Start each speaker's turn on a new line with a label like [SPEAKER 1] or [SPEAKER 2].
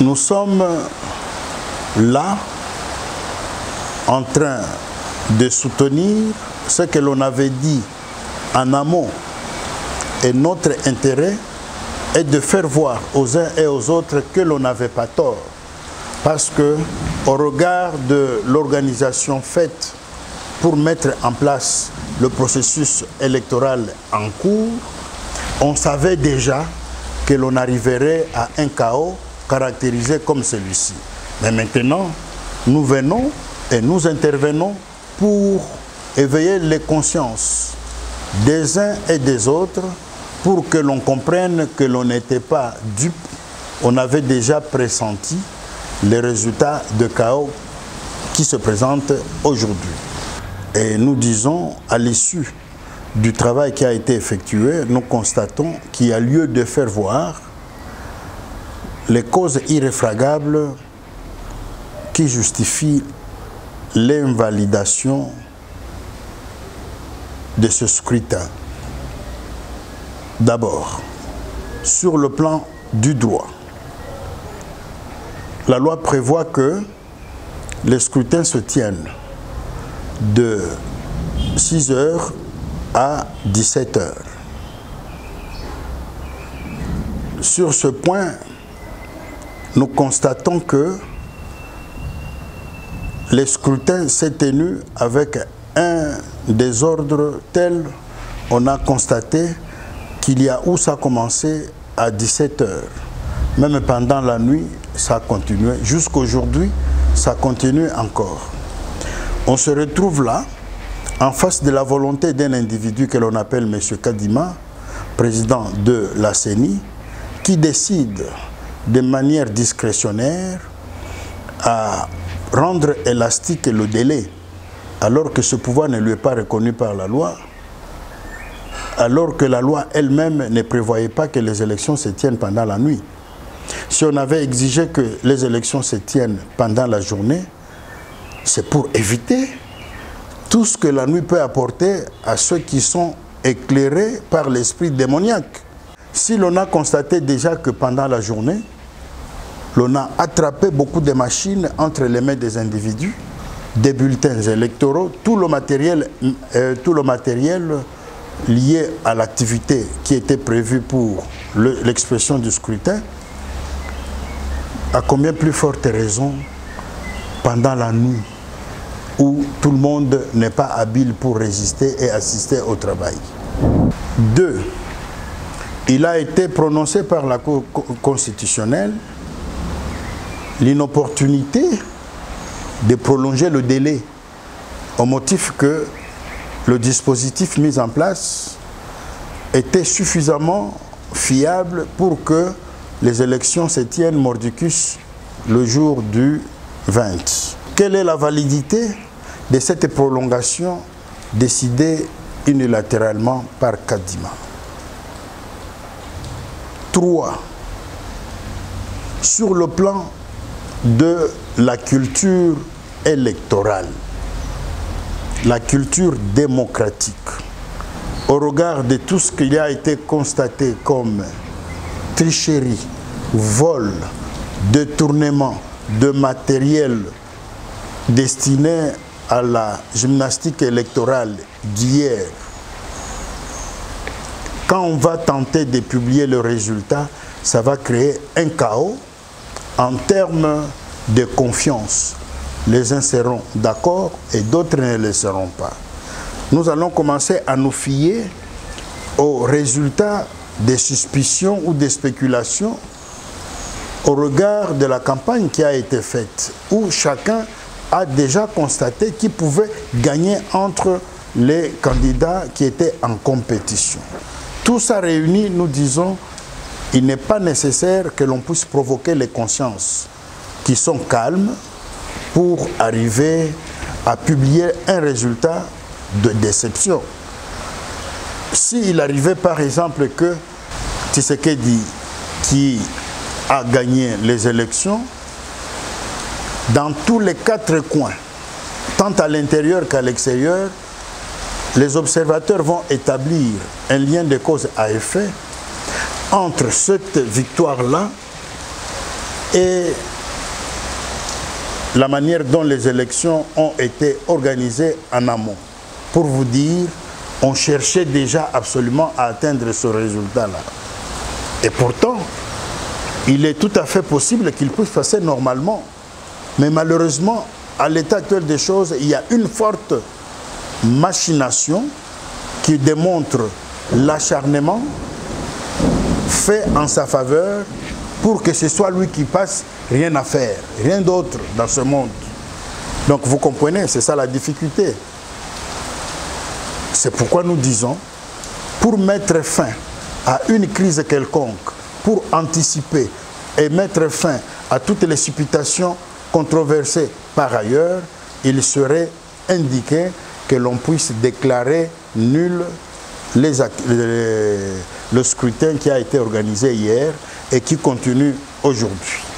[SPEAKER 1] Nous sommes là en train de soutenir ce que l'on avait dit en amont, et notre intérêt est de faire voir aux uns et aux autres que l'on n'avait pas tort, parce que au regard de l'organisation faite pour mettre en place le processus électoral en cours, on savait déjà que l'on arriverait à un chaos caractérisé comme celui-ci. Mais maintenant, nous venons et nous intervenons pour éveiller les consciences des uns et des autres, pour que l'on comprenne que l'on n'était pas dupe. On avait déjà pressenti les résultats de chaos qui se présentent aujourd'hui. Et nous disons, à l'issue du travail qui a été effectué, nous constatons qu'il y a lieu de faire voir les causes irréfragables qui justifient l'invalidation de ce scrutin. D'abord, sur le plan du droit, la loi prévoit que les scrutins se tiennent de 6 heures à 17 heures. Sur ce point, nous constatons que les scrutins s'est tenu avec un désordre tel, on a constaté qu'il y a où ça a commencé à 17 heures. Même pendant la nuit, ça a continué. Jusqu'aujourd'hui, ça continue encore. On se retrouve là, en face de la volonté d'un individu que l'on appelle M. Kadima, président de la CENI, qui décide de manière discrétionnaire à rendre élastique le délai, alors que ce pouvoir ne lui est pas reconnu par la loi, alors que la loi elle-même ne prévoyait pas que les élections se tiennent pendant la nuit. Si on avait exigé que les élections se tiennent pendant la journée, c'est pour éviter tout ce que la nuit peut apporter à ceux qui sont éclairés par l'esprit démoniaque. Si l'on a constaté déjà que pendant la journée, l'on a attrapé beaucoup de machines entre les mains des individus, des bulletins électoraux, tout le matériel lié à l'activité qui était prévue pour l'expression du scrutin, à combien plus forte raison pendant la nuit où tout le monde n'est pas habile pour résister et assister au travail. 2. Il a été prononcé par la Cour constitutionnelle l'inopportunité de prolonger le délai au motif que le dispositif mis en place était suffisamment fiable pour que les élections se tiennent mordicus le jour du 20. Quelle est la validité de cette prolongation décidée unilatéralement par Kadima? 3. Sur le plan de la culture électorale, la culture démocratique, au regard de tout ce qui a été constaté comme tricherie, vol, détournement de matériel destiné à la gymnastique électorale d'hier, quand on va tenter de publier le résultat, ça va créer un chaos en termes de confiance. Les uns seront d'accord et d'autres ne le seront pas. Nous allons commencer à nous fier aux résultats des suspicions ou des spéculations au regard de la campagne qui a été faite, où chacun a déjà constaté qui pouvait gagner entre les candidats qui étaient en compétition. Tout ça réuni, nous disons, il n'est pas nécessaire que l'on puisse provoquer les consciences qui sont calmes pour arriver à publier un résultat de déception. S'il arrivait par exemple que Tshisekedi, qui a gagné les élections, dans tous les 4 coins, tant à l'intérieur qu'à l'extérieur, les observateurs vont établir un lien de cause à effet entre cette victoire-là et la manière dont les élections ont été organisées en amont. Pour vous dire, on cherchait déjà absolument à atteindre ce résultat-là. Et pourtant, il est tout à fait possible qu'il puisse passer normalement. Mais malheureusement, à l'état actuel des choses, il y a une forte machination qui démontre l'acharnement fait en sa faveur pour que ce soit lui qui passe, rien à faire, rien d'autre dans ce monde. Donc vous comprenez, c'est ça la difficulté. C'est pourquoi nous disons, pour mettre fin à une crise quelconque, pour anticiper et mettre fin à toutes les supputations controversées par ailleurs, il serait indiqué que l'on puisse déclarer nul le scrutin qui a été organisé hier et qui continue aujourd'hui.